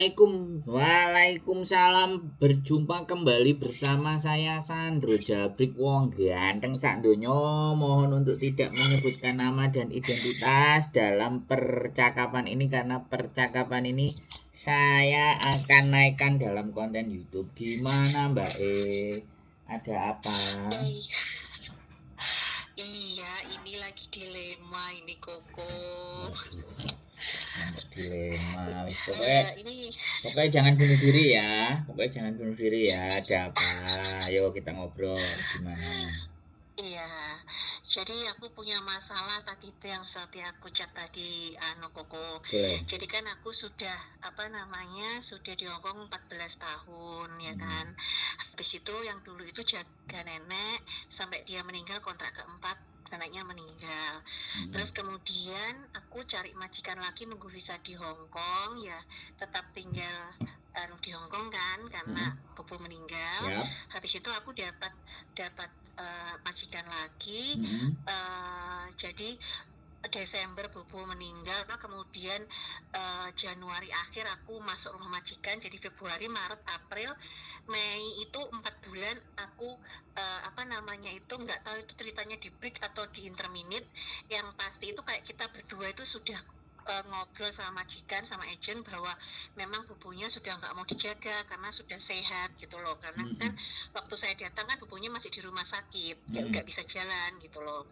Waalaikumsalam, berjumpa kembali bersama saya Sandro Jabrik wong ganteng sak donya. Mohon untuk tidak menyebutkan nama dan identitas dalam percakapan ini karena percakapan ini saya akan naikkan dalam konten YouTube. Gimana Mbak E? Ada apa? Iya, ini lagi dilema ini Koko. Waduh, sangat dilema. Wis Ini pokoknya jangan bunuh diri ya. Pokoknya jangan bunuh diri ya. Ada apa? Ayo kita ngobrol gimana? iya. Jadi aku punya masalah tadi itu yang seperti aku chat tadi Koko. Boleh. Jadi kan aku sudah sudah di Hongkong 14 tahun ya kan. Habis itu yang dulu itu jaga nenek sampai dia meninggal, kontrak keempat neneknya meninggal. Terus kemudian aku cari majikan lagi, nunggu visa di Hong Kong ya, tetap tinggal di Hong Kong kan karena Bobo meninggal. Yap. Habis itu aku dapat majikan lagi. Jadi Desember Bobo meninggal, kemudian Januari akhir aku masuk rumah majikan. Jadi Februari, Maret, April, Mei itu 4 bulan aku itu nggak tahu itu ceritanya di break atau di interminute. Yang pasti itu kayak kita berdua itu sudah ngobrol sama majikan, sama agent bahwa memang bubunya sudah nggak mau dijaga karena sudah sehat gitu loh. Karena kan waktu saya datang kan bubunya masih di rumah sakit, nggak bisa jalan gitu loh.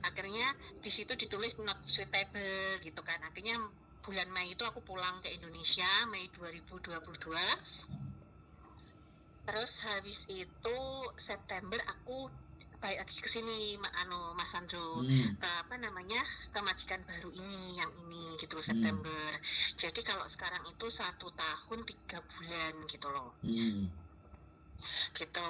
Akhirnya di situ ditulis not suitable gitu kan. Akhirnya bulan Mei itu aku pulang ke Indonesia, Mei 2022. Terus habis itu September aku balik lagi ke sini Mas Sandro, ke majikan baru ini, yang ini gitu loh, September. Jadi kalau sekarang itu 1 tahun 3 bulan gitu loh. Gitu.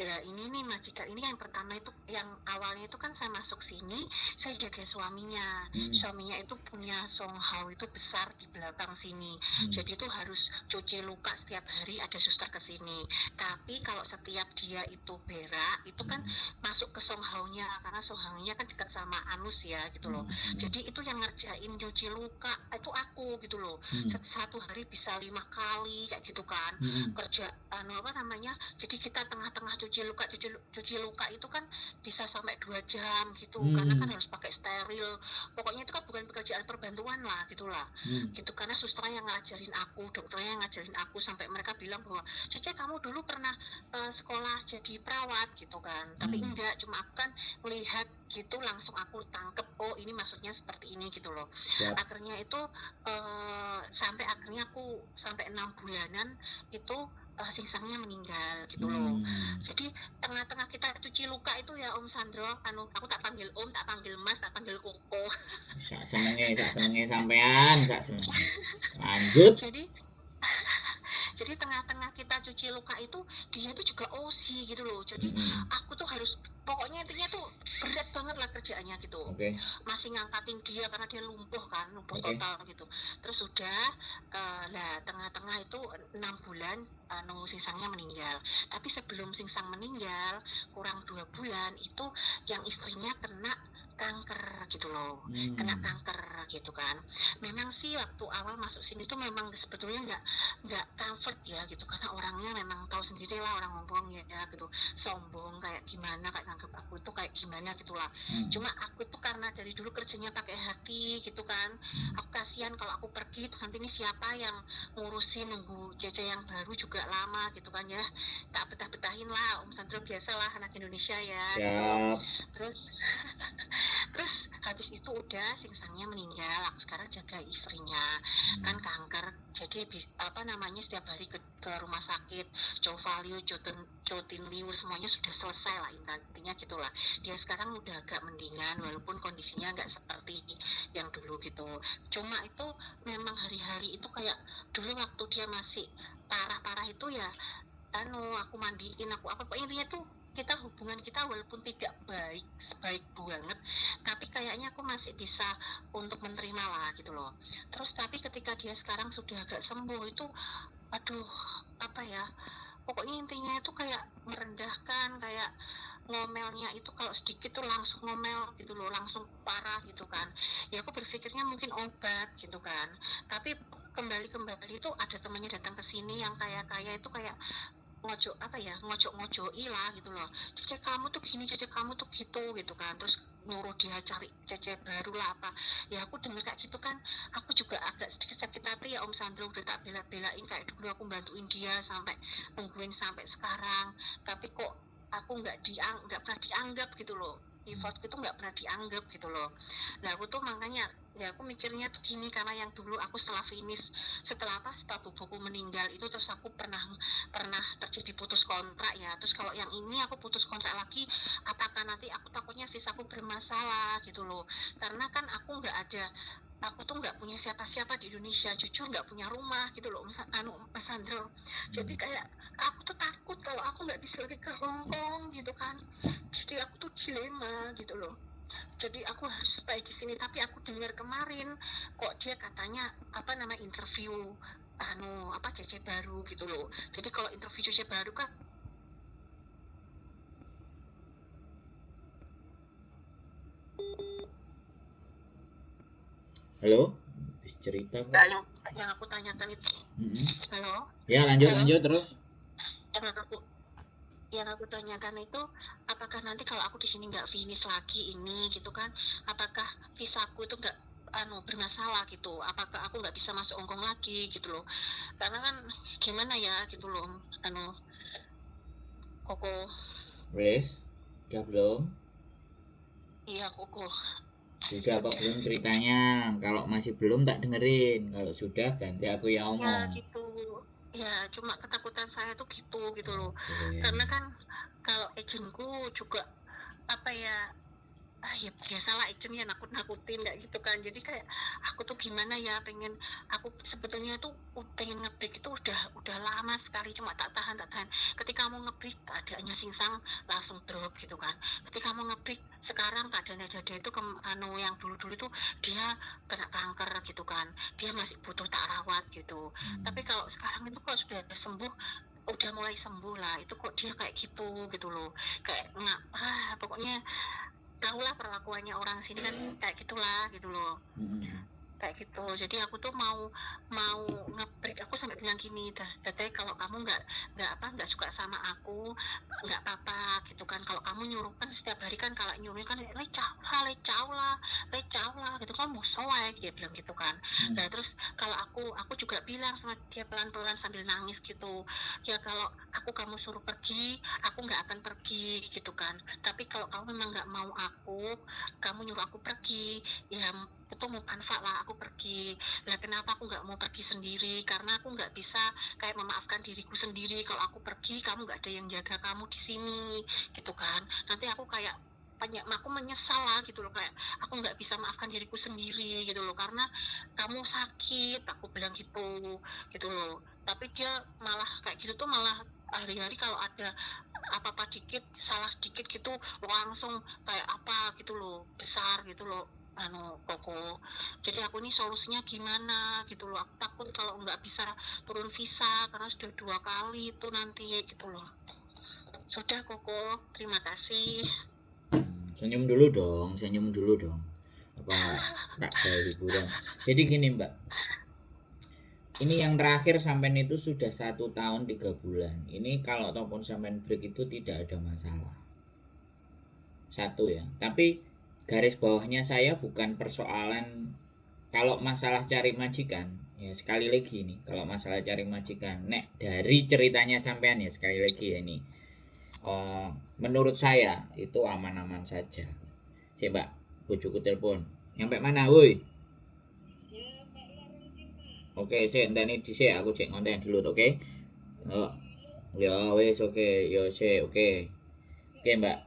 Ini nih majikan ini yang pertama itu, yang awalnya itu kan saya masuk sini saya jaga suaminya. Suaminya itu punya songhao itu besar di belakang sini. Jadi itu harus cuci luka setiap hari, ada suster ke sini. Tapi kalau setiap dia itu berak itu kan masuk ke songhao-nya, karena songhao-nya kan dekat sama anus ya gitu loh. Jadi itu yang ngerjain cuci luka itu aku gitu loh. Satu hari bisa 5 kali kayak gitu kan. Kerja jadi kita tengah-tengah cuci luka itu kan bisa sampai 2 jam gitu. Karena kan harus pakai steril. Pokoknya itu kan bukan pekerjaan perbantuan lah gitulah. Gitu, karena susternya yang ngajarin aku, dokternya yang ngajarin aku, sampai mereka bilang bahwa Cece kamu dulu pernah sekolah jadi perawat gitu kan. Tapi enggak, cuma aku kan melihat gitu langsung aku tangkep, oh ini maksudnya seperti ini gitu loh. Akhirnya itu sampai aku sampai 6 bulanan itu singsangnya meninggal gitu loh. Jadi tengah-tengah kita cuci luka itu ya Om Sandro, aku tak panggil Om, tak panggil Mas, tak panggil Koko. Sak senenge sampean, sak senenge. Lanjut. Jadi tengah-tengah kita cuci luka itu dia tuh juga OSI gitu loh. Jadi aku tuh harus, pokoknya intinya tuh berat banget lah kerjaannya gitu. Masih ngangkatin dia karena dia lumpuh total gitu. Terus sudah tengah-tengah itu 6 bulan singsangnya meninggal. Tapi sebelum singsang meninggal kurang 2 bulan itu yang istrinya kena kanker gitu loh. Kena kanker gitu kan. Memang sih waktu awal masuk sini tuh memang sebetulnya nggak comfort ya gitu, karena orangnya memang tahu sendiri lah, orang ngomong ya gitu, sombong kayak gimana, kayak nganggap aku itu kayak gimana gitulah. Cuma aku tuh karena dari dulu kerjanya pakai hati gitu kan, aku kasihan kalau aku pergi nanti ini siapa yang ngurusin, nunggu Cece yang baru juga lama gitu kan ya. Tak betah-betahin lah Om Sandro, biasalah anak Indonesia ya gitu loh. Terus habis itu udah singsangnya meninggal, aku sekarang jaga istrinya. Kan kanker, jadi setiap hari ke rumah sakit, Covalio, Cotinliu semuanya sudah selesai lah intinya gitulah. Dia sekarang udah agak mendingan walaupun kondisinya nggak seperti yang dulu gitu. Cuma itu memang hari-hari itu kayak dulu waktu dia masih parah-parah itu ya, aku mandiin, intinya tuh hubungan kita walaupun tidak baik banget, tapi kayaknya aku masih bisa untuk menerima lah gitu loh. Terus tapi ketika dia sekarang sudah agak sembuh itu, pokoknya intinya itu kayak merendahkan, kayak ngomelnya itu kalau sedikit tuh langsung ngomel gitu loh, langsung parah gitu kan. Ya aku berpikirnya mungkin obat gitu kan, tapi kembali itu ada temannya datang ke sini yang kaya itu kayak ngojok-ngojoi lah gitu loh. Cece kamu tuh gini, cece kamu tuh gitu kan. Terus nyuruh dia cari cece baru lah apa. Ya aku denger kayak gitu kan, aku juga agak sedikit sakit hati ya Om Sandro, udah tak bela-belain kayak dulu aku bantuin dia sampai nungguin sampai sekarang. Tapi kok aku nggak pernah dianggap gitu loh. Effortku itu nggak pernah dianggap gitu loh. Nah aku tuh makanya ya aku mikirnya tuh gini, karena yang dulu aku setelah bubuku meninggal itu, terus aku pernah terjadi putus kontrak ya. Terus kalau yang ini aku putus kontrak lagi, apakah nanti aku takutnya visaku bermasalah gitu loh. Karena kan aku tuh nggak punya siapa-siapa di Indonesia, jujur nggak punya rumah gitu loh Mas Sandro. Jadi kayak aku tuh takut kalau aku nggak bisa lagi ke Hong Kong gitu kan. Jadi aku tuh dilema gitu loh. Jadi aku harus stay di sini. Tapi aku dengar kemarin kok dia katanya interview CC baru gitu loh. Jadi kalau interview CC baru kan Halo, habis cerita kok. yang aku tanyakan itu. Halo. Ya lanjut terus. Yang aku tanyakan itu, apakah nanti kalau aku di sini nggak finish lagi ini gitu kan, apakah visaku itu nggak bermasalah gitu, apakah aku nggak bisa masuk Hong Kong lagi gitu loh. Karena kan gimana ya gitu loh, Koko. Wes, udah belum? Iya Koko. Sudah apa belum ceritanya? Kalau masih belum tak dengerin. Kalau sudah ganti aku yang ngomong. Ya gitu. Ya cuma ketakutan saya tuh gitu loh. Karena kan kalau agentku juga ya biasalah agent ya nakut-nakutin kayak gitu kan. Jadi kayak aku tuh gimana ya, aku sebetulnya tuh pengen nge-break itu udah lama sekali, cuma tak tahan. Ketika mau nge-break keadaannya singsang langsung drop gitu kan. Ketika mau nge-break sekarang keadaan dada itu yang dulu tuh dia kena kanker gitu kan, dia masih butuh tak rawat gitu. Tapi kalau sekarang itu kok sudah sembuh, udah mulai sembuh lah, itu kok dia kayak gitu loh. Kayak pokoknya tahulah perlakuannya orang sini kan kayak gitulah gitu loh. Kayak gitu. Jadi aku tuh mau nge-break. Aku sampai bilang gini, Teteh kalau kamu nggak suka sama aku, nggak apa-apa gitu kan. Kalau kamu nyuruh kan setiap hari kan, kalau nyuruh kan lecau lah gitu kan, musoek dia bilang gitu kan. Nah terus kalau aku juga bilang sama dia pelan-pelan sambil nangis gitu, ya kalau kamu suruh pergi, aku nggak akan pergi gitu kan. Tapi kalau kamu memang nggak mau kamu nyuruh aku pergi, ya itu mau manfaat lah aku pergi. Lah kenapa aku nggak mau pergi sendiri? Karena aku nggak bisa kayak memaafkan diriku sendiri. Kalau aku pergi, kamu nggak ada yang jaga kamu di sini gitu kan. Nanti aku kayak aku menyesal lah gitu loh, kayak aku nggak bisa maafkan diriku sendiri gitu loh, karena kamu sakit, aku bilang gitu loh. Tapi dia malah kayak gitu tuh, malah hari-hari kalau ada apa-apa dikit, salah sedikit gitu langsung kayak apa gitu loh, besar gitu loh Koko. Jadi aku ini solusinya gimana gitu loh. Aku takut kalau nggak bisa turun visa karena sudah 2 kali itu nanti gitu loh. Sudah Koko, terima kasih. Senyum dulu dong. Apa tak ada hiburan. Jadi gini Mbak, ini yang terakhir sampean itu sudah 1 tahun 3 bulan. Ini kalau ataupun sampean break itu tidak ada masalah. Satu ya. Tapi garis bawahnya saya bukan persoalan kalau masalah cari majikan. Ya sekali lagi nih, kalau masalah cari majikan, nek dari ceritanya sampean ya sekali lagi ya ini. Menurut saya itu aman-aman saja. Coba bojoku telepon. Nyampe mana, woi? Oke, sik enteni dhisik aku cek ngonten dulu, oke? Oh, ya wis oke, ya sik oke. Oke, Mbak.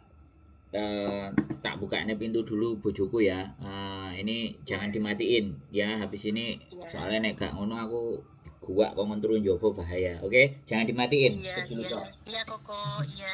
Tak bukanya pintu dulu bojoku ya. Ini jangan dimatiin ya habis ini, soalnya nek gak ngono aku gua kok turun njaba bahaya. Oke, jangan dimatiin. Iya Koko, iya.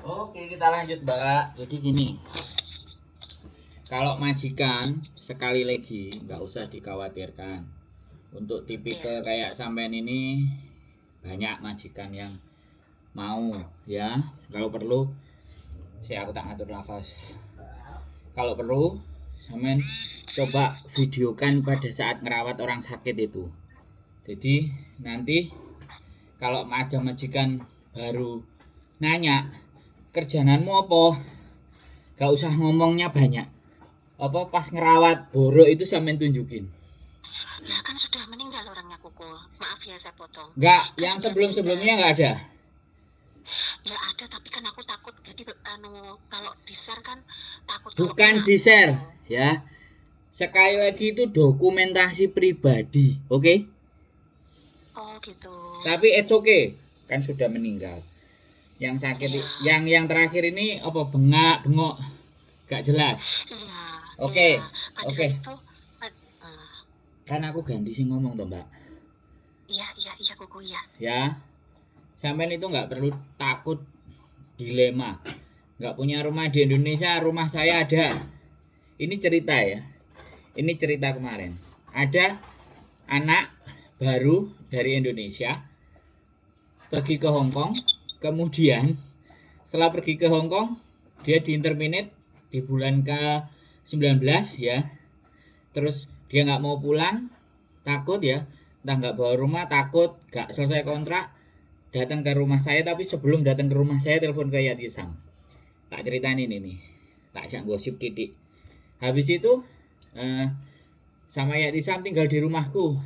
Oke, kita lanjut Mbak. Jadi gini, kalau majikan sekali lagi nggak usah dikhawatirkan. Untuk tipikal kayak sampean ini banyak majikan yang mau ya. Kalau perlu, aku tak ngatur nafas. Kalau perlu, sampean coba videokan pada saat ngerawat orang sakit itu. Jadi nanti kalau ada majikan baru nanya, kerjaanmu apa? Gak usah ngomongnya banyak. Apa pas ngerawat borok itu sampean tunjukin. Ya kan sudah meninggal orangnya Koko. Maaf ya saya potong. Enggak, Kan yang sudah sebelum-sebelumnya meninggal. enggak ada. Ya ada, tapi kan aku takut. Jadi kalau di-share kan takut. Bukan di-share ya. Sekali lagi itu dokumentasi pribadi, oke? Oh gitu. Tapi it's okay, kan sudah meninggal. Yang sakit, yang terakhir ini apa bengok, gak jelas. Iya. Oke, Iya. oke. Itu, kan aku ganti sih ngomong toh Mbak. Iya Koko ya. Ya, sampean itu nggak perlu takut dilema. Nggak punya rumah di Indonesia, rumah saya ada. Ini cerita ya. Ini cerita kemarin. Ada anak baru dari Indonesia pergi ke Hong Kong. Kemudian setelah pergi ke Hong Kong, dia diinterminate di bulan ke-19 ya. Terus dia nggak mau pulang, takut ya, entah nggak bawa rumah, takut nggak selesai kontrak, datang ke rumah saya. Tapi sebelum datang ke rumah saya, telepon ke Yatisam. Tak ceritain ini nih, tak ajak gosip titik. Habis itu sama Yatisam tinggal di rumahku,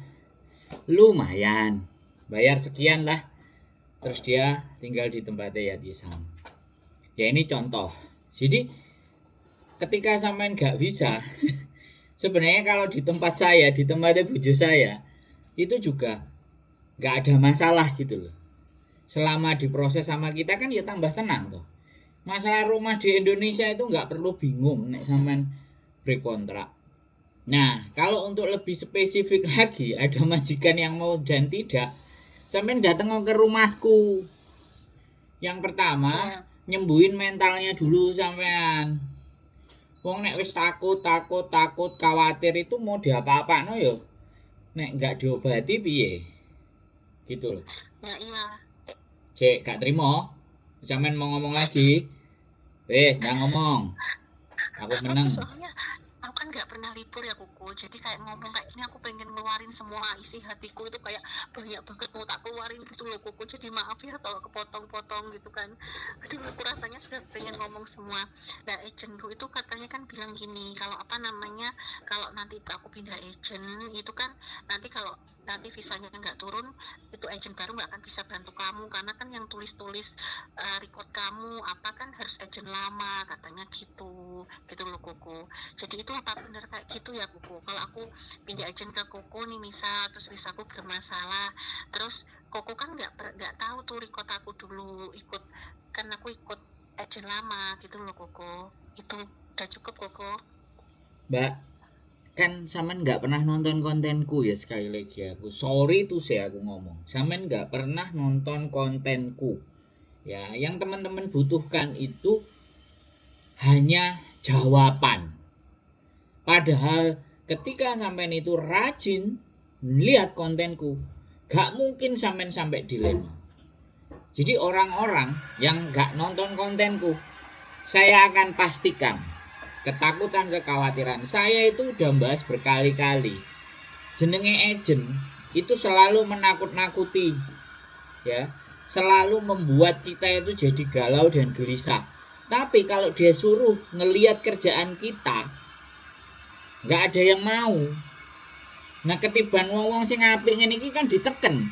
lumayan, bayar sekian lah. Terus dia tinggal di tempatnya Yatisam. Ya ini contoh. Jadi ketika sampean nggak bisa sebenarnya kalau di tempat saya, di tempatnya bujo saya, itu juga nggak ada masalah gitu loh. Selama diproses sama kita kan ya tambah tenang tuh. Masalah rumah di Indonesia itu nggak perlu bingung nek sampean break kontrak. Nah, kalau untuk lebih spesifik lagi, ada majikan yang mau dan tidak, sampean datang ke rumahku. Yang pertama, nyembuhin mentalnya dulu sampean. Wong nek wis takut khawatir itu mau diapa-apakno yo. Nek enggak diobati piye? Gitu loh. Ya iya. Cek gak terima. Sampean mau ngomong lagi. Wes, jangan ngomong. Aku menang. Soalnya aku kan nggak pernah libur ya Koko. Jadi kayak ngomong kayak gini aku pengen ngeluarin semua isi hatiku itu kayak banyak banget mau tak keluarin gitu loh Koko. Jadi maaf ya kalau kepotong-potong gitu kan. Aduh aku rasanya sudah pengen ngomong semua. Nah agentku itu katanya kan bilang gini, kalau apa namanya, kalau nanti aku pindah agent itu kan nanti kalau nanti visanya nggak turun, itu agent baru nggak akan bisa bantu kamu karena kan yang tulis-tulis record kamu apa kan harus agent lama katanya gitu loh Koko. Jadi itu apa benar kayak gitu ya Koko? Kalau aku pindah agent ke Koko nih misal, terus visaku bermasalah, terus Koko kan nggak tahu tuh record aku dulu ikut, kan aku ikut agent lama gitu loh Koko. Itu udah cukup Koko. Mbak, kan sampean nggak pernah nonton kontenku ya, sekali lagi aku sorry tuh saya aku ngomong sampean nggak pernah nonton kontenku ya. Yang teman-teman butuhkan itu hanya jawaban, padahal ketika sampean itu rajin melihat kontenku, gak mungkin sampean sampai dilema. Jadi orang-orang yang gak nonton kontenku, saya akan pastikan ketakutan, kekhawatiran saya itu udah bahas berkali-kali. Jenenge agent itu selalu menakut-nakuti ya, selalu membuat kita itu jadi galau dan gelisah. Tapi kalau dia suruh ngelihat kerjaan kita, nggak ada yang mau. Nah ketiban wong-wong sing apik ngene iki kan diteken.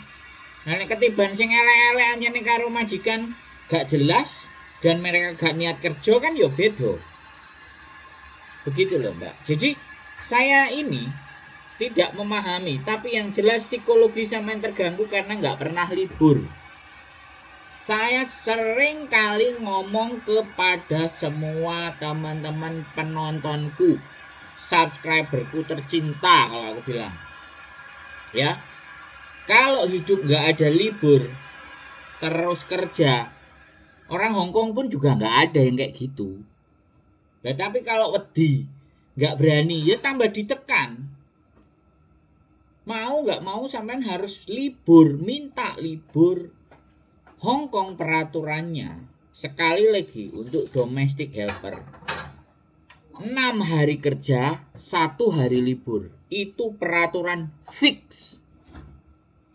Nah nek ketiban sing elek-elek anjene karo majikan gak jelas dan mereka gak niat kerja kan ya beda. Begitu loh Mbak. Jadi saya ini tidak memahami, tapi yang jelas psikologi sampean terganggu karena nggak pernah libur. Saya sering kali ngomong kepada semua teman-teman penontonku, subscriberku tercinta kalau aku bilang. Ya, kalau hidup nggak ada libur, terus kerja, Orang Hongkong pun juga nggak ada yang kayak gitu. Nah, tapi kalau wedi, nggak berani, ya tambah ditekan. Mau nggak mau sampean harus libur, minta libur. Hongkong peraturannya sekali lagi untuk domestic helper 6 hari kerja, 1 hari libur. Itu peraturan fix.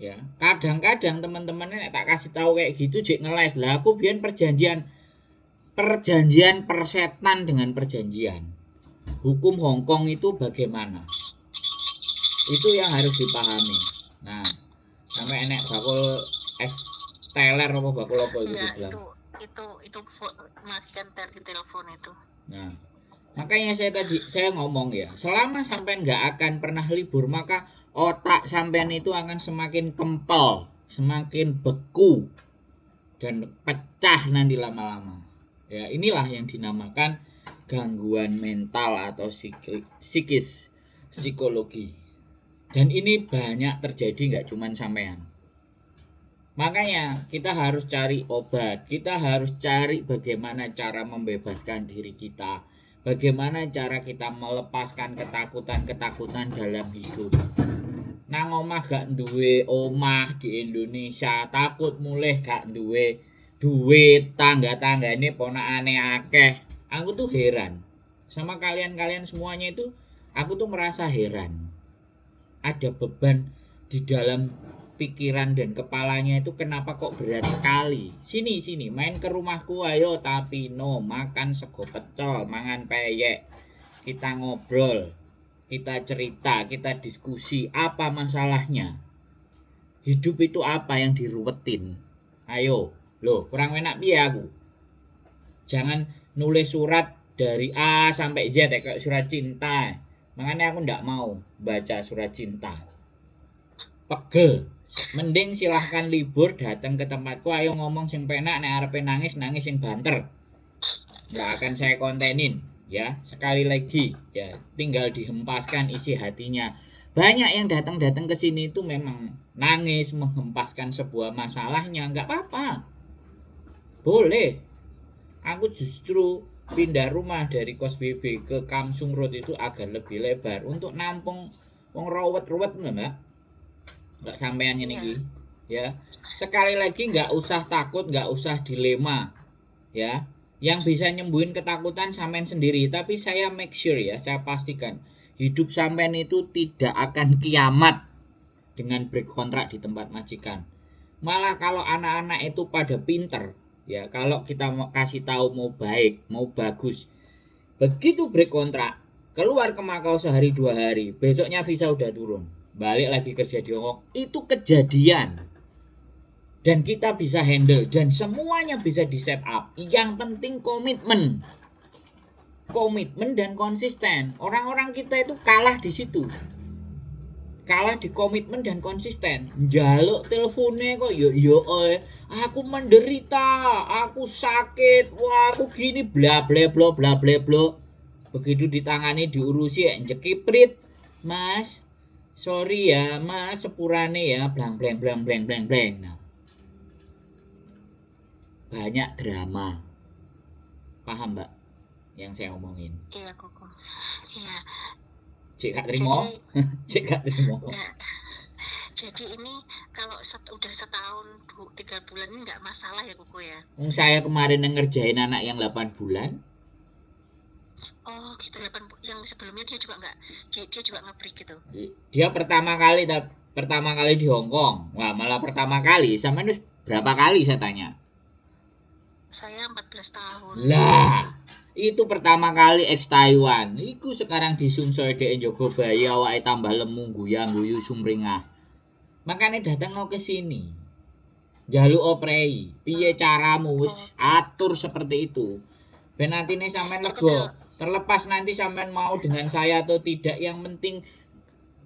Ya, kadang-kadang teman-teman tak kasih tahu kayak gitu jek ngeles lah. Aku biar perjanjian persetan dengan perjanjian. Hukum Hongkong itu bagaimana? Itu yang harus dipahami. Nah, sampai enek bakul es teler apa bakul apa itu bilang. Itu matikan di telepon itu. Nah, makanya saya ngomong ya, selama sampean nggak akan pernah libur, maka otak sampean itu akan semakin kempel, semakin beku dan pecah nanti lama-lama. Ya, inilah yang dinamakan gangguan mental atau psikis, psikologi. Dan ini banyak terjadi nggak cuman sampean. Makanya kita harus cari obat, kita harus cari bagaimana cara membebaskan diri kita, bagaimana cara kita melepaskan ketakutan-ketakutan dalam hidup. Nang omah gak duwe omah di Indonesia, takut mulih gak duwe duit, tangga-tanggane ponakane akeh. Aku tuh heran sama kalian-kalian semuanya itu, aku tuh merasa heran. Ada beban di dalam pikiran dan kepalanya itu kenapa kok berat sekali. Sini main ke rumahku ayo, tapi no, makan sego pecel, mangan peyek. Kita ngobrol, kita cerita, kita diskusi apa masalahnya. Hidup itu apa yang diruwetin. Ayo, loh, kurang enak piye aku. Jangan nulis surat dari A sampai Z kayak surat cinta. Makanya aku ndak mau baca surat cinta. Pegel. Mending silahkan libur datang ke tempatku, ayo ngomong sing penak, nek arepe nangis sing banter. Nggak akan saya kontenin, ya. Sekali lagi, ya, tinggal dihempaskan isi hatinya. Banyak yang datang ke sini itu memang nangis menghempaskan sebuah masalahnya, nggak apa-apa. Boleh. Aku justru pindah rumah dari Kos BB ke Kamsung Road itu agar lebih lebar untuk nampung wong rawat-rawat Mbak. Enggak sampean ini iki. Ya. Sekali lagi enggak usah takut, enggak usah dilema. Ya. Yang bisa nyembuhin ketakutan sampean sendiri, tapi saya make sure ya, saya pastikan hidup sampean itu tidak akan kiamat dengan break kontrak di tempat majikan. Malah kalau anak-anak itu pada pinter, ya, kalau kita mau kasih tahu mau baik, mau bagus, begitu break kontrak, keluar ke Makau sehari 2 hari, besoknya visa udah turun, balik lagi kerja di Hongkong, itu kejadian. Dan kita bisa handle dan semuanya bisa di set up. Yang penting komitmen dan konsisten. Orang-orang kita itu kalah di situ. Kalah di komitmen dan konsisten. Njaluk teleponnya kok yo aku menderita, aku sakit, wah aku gini bla bla bla bla bla bla. Begitu ditangani diurusi jekiprit, Mas. Sorry ya, Mas, sepurane ya, blang blang blang blang blang blang. Nah, banyak drama. Paham, Mbak? Yang saya omongin. Iya, Koko. Iya. Cek gak terima. Cek gak terima. Jadi ini kalau udah setahun 3 bulan ini nggak masalah ya Koko ya? Saya kemarin ngerjain anak yang 8 bulan. Oh gitu, yang sebelumnya dia juga nggak, dia juga nge-break gitu? Dia pertama kali di Hongkong. Wah, malah pertama kali. Sama itu berapa kali saya tanya? Saya 14 tahun. Lah, itu pertama kali ex Taiwan. Iku sekarang disungsoi dhek njogo bayi awake tambah lemu guyang-guyu sumringah. Makanya datang ke sini. Jaluk oprei. Piye caramu wis atur seperti itu. Ben antine sampean lega. Terlepas nanti sampean mau dengan saya atau tidak, yang penting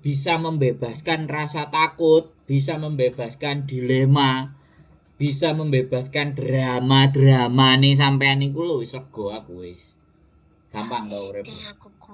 bisa membebaskan rasa takut, bisa membebaskan dilema, bisa membebaskan drama-drama nih sampean niku lho wis lega aku wis. Gampang to urip. Iya, Koko.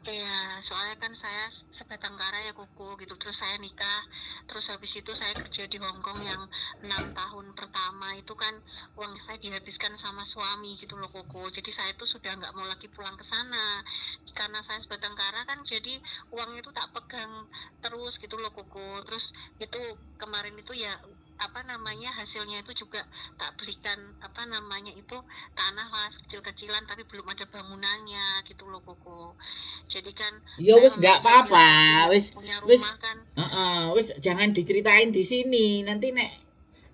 Iya, soalnya kan saya sebatang kara ya Koko gitu, terus saya nikah, terus habis itu saya kerja di Hong Kong yang 6 tahun pertama itu kan uang saya dihabiskan sama suami gitu loh Koko, jadi saya tuh sudah nggak mau lagi pulang ke sana, karena saya sebatang kara kan jadi uang itu tak pegang terus gitu loh Koko, terus itu kemarin itu ya apa namanya hasilnya itu juga tak belikan apa namanya itu tanah lah kecil-kecilan tapi belum ada bangunannya gitu loh Koko. Jadi kan Ya saya wis nggak memaksa apa-apa, biar pergi nggak wis punya wis rumah kan. wis jangan diceritain di sini. Nanti nek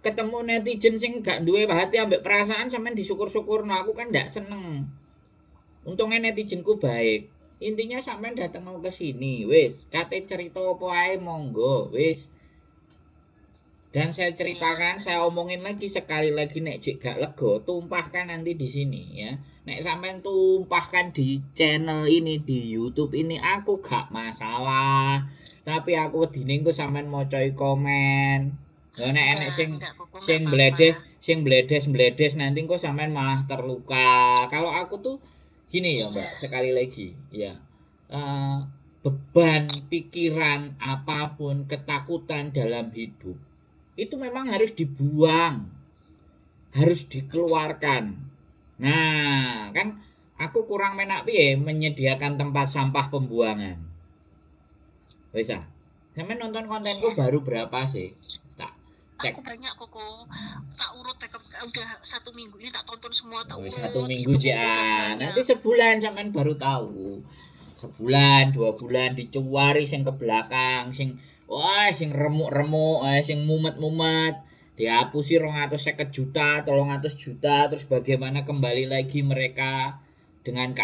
ketemu netizen sing gak duwe hati ambek perasaan sampean disyukur-syukurno, aku kan ndak seneng. Untungnya netizenku baik. Intinya sampean datang mau ke sini, wis. Kate cerita apa ae monggo, wis. Dan saya Iya, ceritakan, saya omongin lagi sekali lagi nek jek gak lego, tumpahkan nanti di sini ya. Nek sampean tumpahkan di channel ini di YouTube ini aku gak masalah. Tapi aku diningku sampean mocoi komen. Lah nek enek enggak Koko sing nggak apa-apa. bledes nanti kok sampean malah terluka. Kalau aku tuh gini ya, Iya, Mbak, sekali lagi ya. Eh, beban pikiran apapun, ketakutan dalam hidup itu memang harus dibuang, harus dikeluarkan. Nah, kan aku kurang menak piye menyediakan tempat sampah pembuangan. Wis ah. Sampe nonton kontenku iya. baru berapa sih? Tak cek. Aku banyak Koko. Tak urut udah 1 minggu ini tak tonton semua, tak Wis satu urut minggu gitu Koko, udah jan. Nanti banyak. sebulan sampean baru tahu. Sebulan, 2 bulan dicuwari sing ke belakang, sing wah sing remuk-remuk, sing mumet-mumet. Dihapusi 250 juta, 300 juta, terus bagaimana kembali lagi mereka dengan